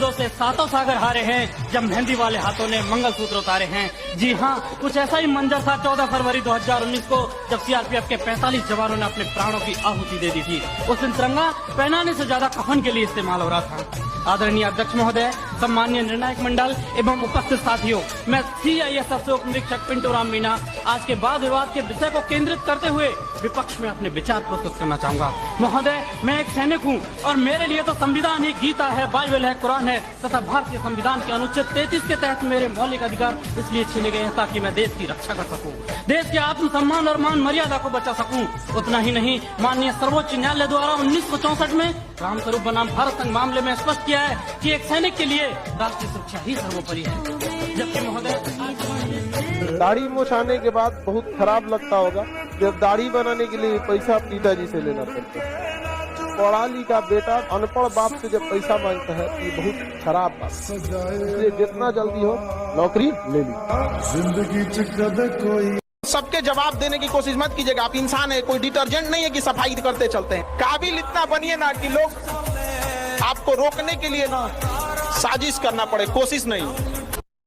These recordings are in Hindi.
द्वंद्वों से सातों सागर हारे हैं जब मेहंदी वाले हाथों ने मंगलसूत्र उतारे हैं। जी हाँ, कुछ ऐसा ही मंजर था 14 फरवरी 2019 को जब सीआरपीएफ के 45 जवानों ने अपने प्राणों की आहुति दे दी थी। उस दिन तिरंगा पहनाने से ज्यादा कफन के लिए इस्तेमाल हो रहा था। आदरणीय अध्यक्ष महोदय, सम्मानीय निर्णायक मंडल एवं उपस्थित साथियों, मैं सीआईएसएफ से उप निरीक्षक पिंटू राम मीणा आज के वाद विवाद के विषय को केंद्रित करते हुए विपक्ष में अपने विचार प्रस्तुत करना चाहूंगा। महोदय, मैं एक सैनिक हूँ और मेरे लिए तो संविधान ही गीता है, बाइबल है, कुरान है तथा भारतीय संविधान के अनुच्छेद 33 के तहत मेरे मौलिक अधिकार इसलिए छीने गए हैं ताकि मैं देश की रक्षा कर सकूं, देश के आत्मसम्मान और मान मर्यादा को बचा सकूं। उतना ही नहीं, माननीय सर्वोच्च न्यायालय द्वारा 1964 में रामस्वरूप बनाम भारत संघ मामले में स्पष्ट किया है कि एक सैनिक के लिए राष्ट्रीय सुरक्षा ही सर्वोपरि है। जबकि महोदय, दाढ़ी मुछाने के बाद बहुत खराब लगता होगा जब दाढ़ी बनाने के लिए पैसा पिताजी से लेना पड़ता है। पढ़ा लिखा बेटा अनपढ़ बाप से जब पैसा मांगता है ये बहुत खराब बात, इसलिए जितना जल्दी हो नौकरी ले ली। सबके जवाब देने की कोशिश मत कीजिएगा, आप इंसान है, कोई डिटर्जेंट नहीं है कि सफाई करते चलते हैं। काबिल इतना बनिए ना कि लोग आपको रोकने के लिए ना साजिश करना पड़े, कोशिश नहीं।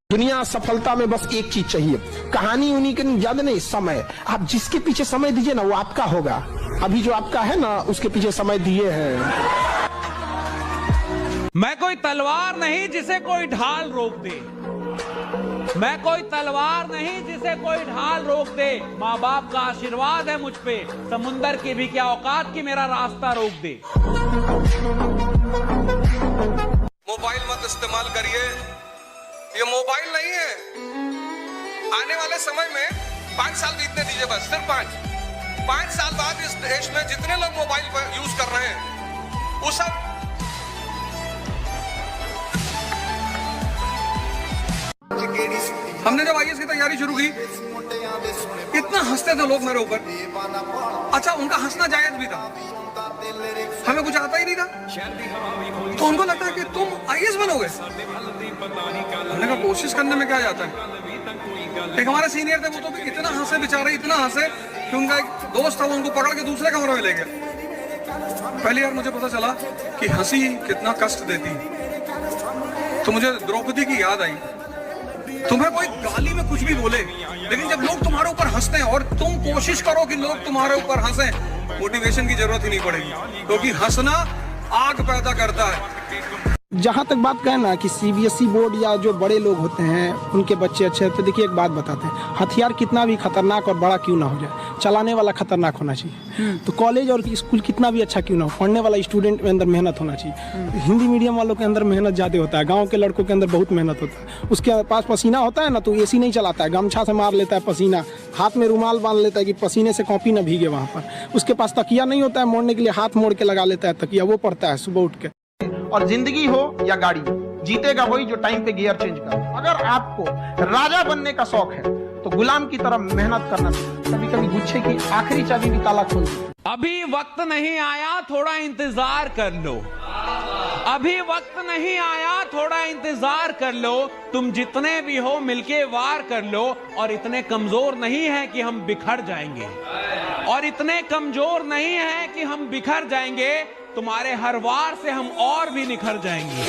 दुनिया सफलता में बस एक चीज चाहिए, कहानी उन्हीं के ज्यादा नहीं, समय। आप जिसके पीछे समय दीजिए ना वो आपका होगा। अभी जो आपका है ना उसके पीछे समय दिए हैं। मैं कोई तलवार नहीं जिसे कोई ढाल रोक दे, मैं कोई तलवार नहीं जिसे कोई ढाल रोक दे। माँ बाप का आशीर्वाद है मुझ पे, समुंदर की भी क्या औकात की मेरा रास्ता रोक दे। मोबाइल मत इस्तेमाल करिए, ये मोबाइल नहीं है। आने वाले समय में 5 साल बीतने दीजिए, बस सिर्फ 5 साल बाद इस देश में जितने लोग मोबाइल यूज कर रहे हैं वो सब हमने जब आईएएस की तैयारी शुरू की इतना हंसते थे लोग मेरे ऊपर। अच्छा, उनका हंसना जायज भी था, हमें कुछ आता ही नहीं था, तो उनको लगता है कि तुम आईएएस बनोगे। हमने कहा कोशिश करने में क्या जाता है। एक हमारे सीनियर थे, वो तो इतना हंसे बेचारे, इतना हंसे कि उनका एक दोस्त था, वो उनको पकड़ के दूसरे कमरे में ले गया। पहली बार मुझे पता चला कि हंसी कितना कष्ट देती। तो मुझे द्रौपदी की याद आई। तुम्हें कोई गाली में कुछ भी बोले, लेकिन जब लोग तुम्हारे ऊपर हंसते हैं और तुम कोशिश करो कि लोग तुम्हारे ऊपर हंसे, मोटिवेशन की जरूरत ही नहीं पड़ेगी, क्योंकि हंसना आग पैदा करता है। जहाँ तक बात करें ना कि सीबीएसई बोर्ड या जो बड़े लोग होते हैं उनके बच्चे अच्छे होते हैं, देखिए एक बात बताते हैं, हथियार कितना भी खतरनाक और बड़ा क्यों ना हो जाए, चलाने वाला खतरनाक होना चाहिए। तो कॉलेज और स्कूल कितना भी अच्छा क्यों ना हो, पढ़ने वाला स्टूडेंट के अंदर मेहनत होना चाहिए। हिंदी मीडियम वालों के अंदर मेहनत ज़्यादा होता है, गाँव के लड़कों के अंदर बहुत मेहनत होता है। उसके पास पसीना होता है ना तो एसी नहीं चलाता है, गमछा से मार लेता है पसीना, हाथ में रुमाल बांध लेता है कि पसीने से कॉपी ना भीगे वहाँ पर। उसके पास तकिया नहीं होता है मोड़ने के लिए, हाथ मोड़ के लगा लेता है तकिया, वो पड़ता है सुबह उठ के। और जिंदगी हो या गाड़ी, जीतेगा वही जो टाइम पे गियर चेंज कर। अगर आपको राजा बनने का शौक है तो गुलाम की तरह मेहनत करना चाहिए। कभी कभी गुच्छे की आखिरी चाबी भी ताला खोल दे। अभी वक्त नहीं आया, थोड़ा इंतजार कर लो। अभी वक्त नहीं आया, थोड़ा इंतजार कर लो। तुम जितने भी हो मिलके वार कर लो। और इतने कमजोर नहीं है कि हम बिखर जाएंगे, और इतने कमजोर नहीं है कि हम बिखर जाएंगे। तुम्हारे हर वार से हम और भी निखर जाएंगे।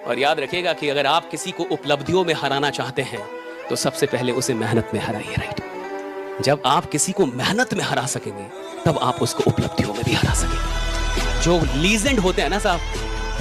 और याद रखिएगा कि अगर आप किसी को उपलब्धियों में हराना चाहते हैं तो सबसे पहले उसे मेहनत में हराइए, राइट। जब आप किसी को मेहनत में हरा सकेंगे तब आप उसको उपलब्धियों में भी हरा सकेंगे। जो लीजेंड होते हैं ना साहब,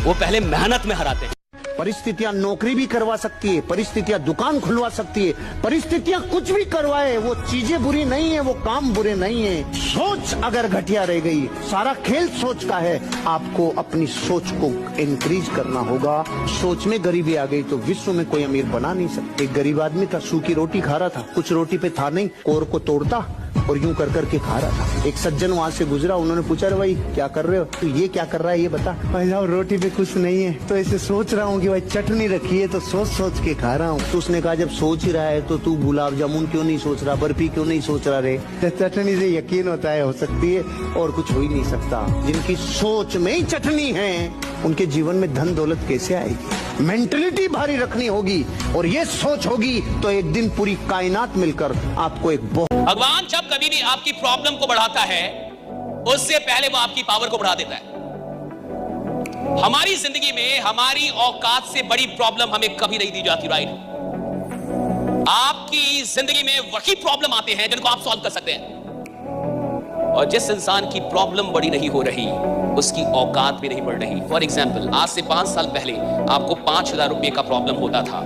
वो पहले मेहनत में हराते हैं। परिस्थितियां नौकरी भी करवा सकती है, परिस्थितियां दुकान खुलवा सकती है, परिस्थितियां कुछ भी करवाए, वो चीजें बुरी नहीं है, वो काम बुरे नहीं है। सोच अगर घटिया रह गई, सारा खेल सोच का है। आपको अपनी सोच को इंक्रीज करना होगा। सोच में गरीबी आ गई तो विश्व में कोई अमीर बना नहीं सकता। एक गरीब आदमी था, सूखी रोटी खा रहा था, कुछ रोटी पे था नहीं, कोर को तोड़ता और यूं कर करके खा रहा था। एक सज्जन वहां से गुजरा, उन्होंने पूछा, रे भाई क्या कर रहे हो, तो ये क्या कर रहा है ये बता। भाई साहब रोटी पे कुछ नहीं है, तो ऐसे सोच रहा हूँ कि भाई चटनी रखी है तो सोच सोच के खा रहा हूँ। तो उसने कहा जब सोच ही रहा है तो तू गुलाब जामुन क्यों नहीं सोच रहा, बर्फी क्यों नहीं सोच रहा रे। चटनी से यकीन होता है हो सकती है और कुछ हो ही नहीं सकता। जिनकी सोच में ही चटनी है उनके जीवन में धन दौलत कैसे आएगी। मेंटलिटी भारी रखनी होगी और ये सोच होगी तो एक दिन पूरी कायनात मिलकर आपको एक भगवान जब कभी भी आपकी प्रॉब्लम को बढ़ाता है उससे पहले वो आपकी पावर को बढ़ा देता है। हमारी जिंदगी में हमारी औकात से बड़ी प्रॉब्लम हमें कभी नहीं दी जाती, राइट? आपकी जिंदगी में वही प्रॉब्लम आते हैं जिनको आप सॉल्व कर सकते हैं, और जिस इंसान की प्रॉब्लम बड़ी नहीं हो रही उसकी औकात भी नहीं बढ़ रही। फॉर एग्जाम्पल, आज से 5 साल पहले आपको 5,000 रुपए का प्रॉब्लम होता था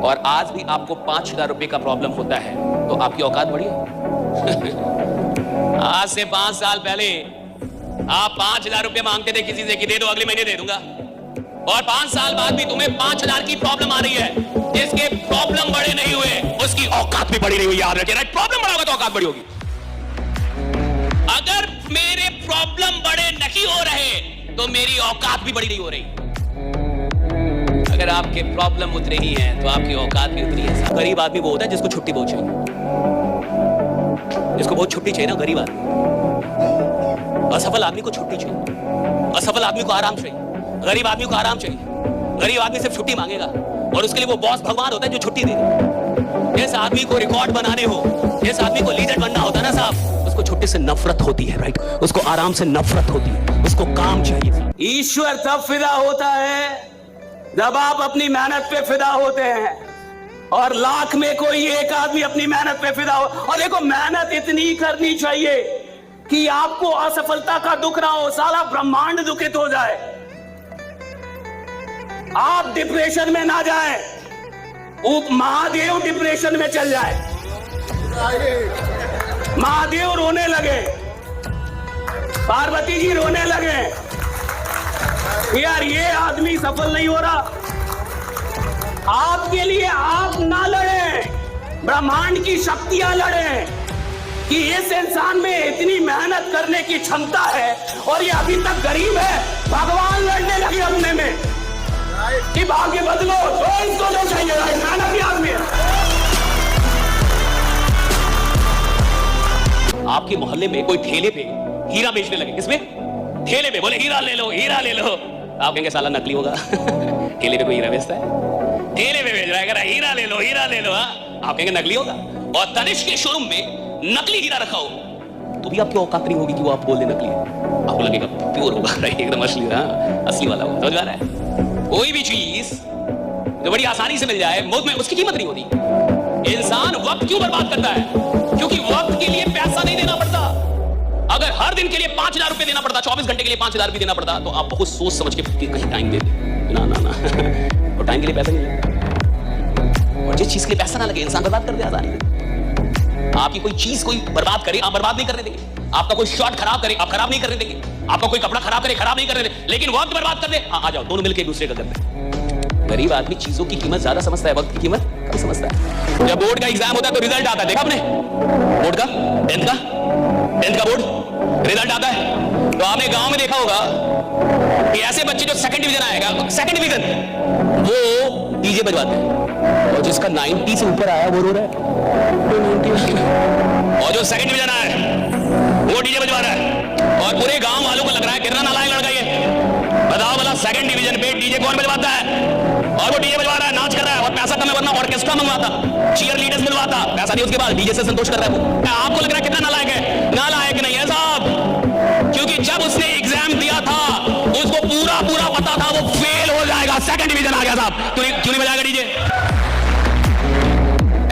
और आज भी आपको 5,000 रुपए का प्रॉब्लम होता है, तो आपकी औकात बढ़ी है? आज से 5 साल पहले आप 5,000 रुपए मांगते थे किसी से कि दे दो, अगले महीने दे दूंगा, और 5 साल बाद भी तुम्हें 5,000 की प्रॉब्लम आ रही है। जिसके प्रॉब्लम बड़े नहीं हुए उसकी औकात भी बड़ी नहीं हुई, याद रखिए, राइट? प्रॉब्लम बड़ा होगा तो औकात बड़ी होगी। अगर मेरे प्रॉब्लम बड़े नहीं हो रहे तो मेरी औकात भी बड़ी नहीं हो रही। अगर आपके प्रॉब्लम उतने ही हैं तो आपकी औकात भी उतनी है। गरीब आदमी वो होता है जिसको छुट्टी बहुत चाहिए, जिसको बहुत छुट्टी चाहिए ना, गरीब आदमी। असफल आदमी को छुट्टी चाहिए, असफल आदमी को आराम चाहिए, गरीब आदमी को आराम चाहिए। गरीब आदमी सिर्फ छुट्टी मांगेगा और उसके लिए वो बॉस भगवान होता है जो छुट्टी दे दे। जिस आदमी को रिकॉर्ड बनाने हो, जिस आदमी को लीडर बनना होता है ना साहब, उसको छुट्टी से नफरत होती है, राइट? उसको आराम से नफरत होती है, उसको काम चाहिए। ईश्वर तब फिदा होता है जब आप अपनी मेहनत पे फिदा होते हैं, और लाख में कोई एक आदमी अपनी मेहनत पे फिदा हो। और देखो, मेहनत इतनी करनी चाहिए कि आपको असफलता का दुख ना हो, सारा ब्रह्मांड दुखित हो जाए, आप डिप्रेशन में ना जाएं, महादेव डिप्रेशन में चल जाए, महादेव रोने लगे, पार्वती जी रोने लगे, यार ये आदमी सफल नहीं हो रहा। आपके लिए आप ना लड़ें, ब्रह्मांड की शक्तियां लड़ें कि इस इंसान में इतनी मेहनत करने की क्षमता है और ये अभी तक गरीब है। भगवान लड़ने लगे अपने में कि भाग्य बदलो, तो इसको जो चाहिए मेहनती आदमी है। आपके मोहल्ले में कोई ठेले पे हीरा बेचने लगे, किसमें? ठेले पे, बोले हीरा ले लो, हीरा ले लो। आप कहेंगे साला नकली होगा। ठेले पे कोई हीरा बेचता है? ठेले पे बेच रहा है, कह रहा है हीरा ले लो, हीरा ले लो। आप कहेंगे नकली होगा। और तनिष्क के शोरूम में नकली हीरा रखा हो तो भी आपकी औकात नहीं होगी कि वो आप बोल दे नकली है। आपको लगेगा प्योर होगा, राइट? एकदम असली, असली वाला होगा। समझ आ रहा है? कोई भी चीज जो बड़ी आसानी से मिल जाए मुफ्त में, उसकी कीमत नहीं होती। इंसान वक्त क्यों बर्बाद करता है? क्योंकि वक्त के लिए पैसा नहीं देना पड़ता। अगर हर दिन के लिए 5,000 रुपए देना पड़ता, 24 घंटे के लिए 5,000 भी देना पड़ता, तो आप बहुत सोच समझ के कहीं टाइम दे दे। ना ना ना और टाइम के लिए पैसा नहीं लगता, और जिस चीज के लिए पैसा ना लगे इंसान बर्बाद कर दे आसानी से। आपकी कोई चीज कोई बर्बाद करे, आप बर्बाद नहीं करने देंगे। आपका कोई शॉट खराब करे, आप खराब नहीं करने देंगे। आपका कोई कपड़ा खराब करे, खराब नहीं करने देंगे। लेकिन वक्त बर्बाद कर दे, आ जाओ दोनों मिलकर एक दूसरे का करते हैं। गरीब आदमी चीजों की कीमत ज्यादा समझता है, वक्त की कीमत कम समझता है। जब बोर्ड का एग्जाम होता है तो रिजल्ट आता है, देखा आपने? बोर्ड का, 10th का बोर्ड रिजल्ट आता है तो आपने गांव में देखा होगा कि ऐसे बच्चे जो सेकंड डिवीजन आएगा, सेकंड डिवीजन, वो डीजे बजवाते हैं, और जिसका 90 से ऊपर आया वो रो रहा है। और जो सेकंड डिवीजन आया वो डीजे बजवा रहा है, और पूरे गांव वालों को लग रहा है कितना नालायक लड़का ये। बताओ भला, सेकंड डिवीजन पे डीजे कौन बजवाता है? और वो डीजे बजवा रहा है, नाच कर रहा है, और पैसा कम है, वरना ऑर्केस्ट्रा मंगवाता, चीयर लीडर्स मिलवाता, पैसा नहीं उसके बाद डीजे से संतोष कर रहा है वो। आपको लग रहा है कितना नालायक है? नालायक नहीं है साहब, क्योंकि जब उसने एग्जाम दिया था उसको पूरा पूरा पता था वो फेल हो जाएगा। सेकंड डिवीजन आ गया साहब, क्यों नहीं बजाएगा डीजे?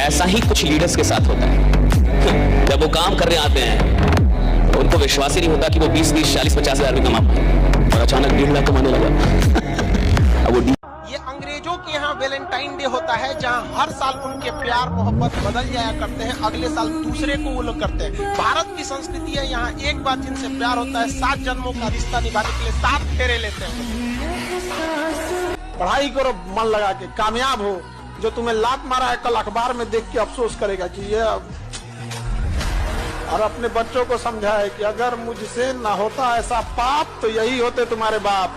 ऐसा ही कुछ लीडर्स के साथ होता है। जब वो काम करने आते हैं तो उनको विश्वास ही नहीं होता कि वो 20, 30, 40, 50 हजार रुपये कमा पाए, और अचानक 1.5 लाख कमाने लगा। अब वो ये अंग्रेजों के यहाँ वैलेंटाइन डे होता है, जहाँ हर साल उनके प्यार मोहब्बत बदल जाया करते हैं, अगले साल दूसरे को वो लोग करते हैं। भारत की संस्कृति है, यहाँ एक बार जिनसे प्यार होता है 7 जन्मों का रिश्ता निभाने के लिए 7 फेरे लेते हैं। पढ़ाई करो मन लगा के, कामयाब हो। जो तुम्हें लात मारा है कल अखबार में देख के अफसोस करेगा कि ये, और अपने बच्चों को समझाए कि अगर मुझसे ना होता ऐसा पाप तो यही होते तुम्हारे बाप।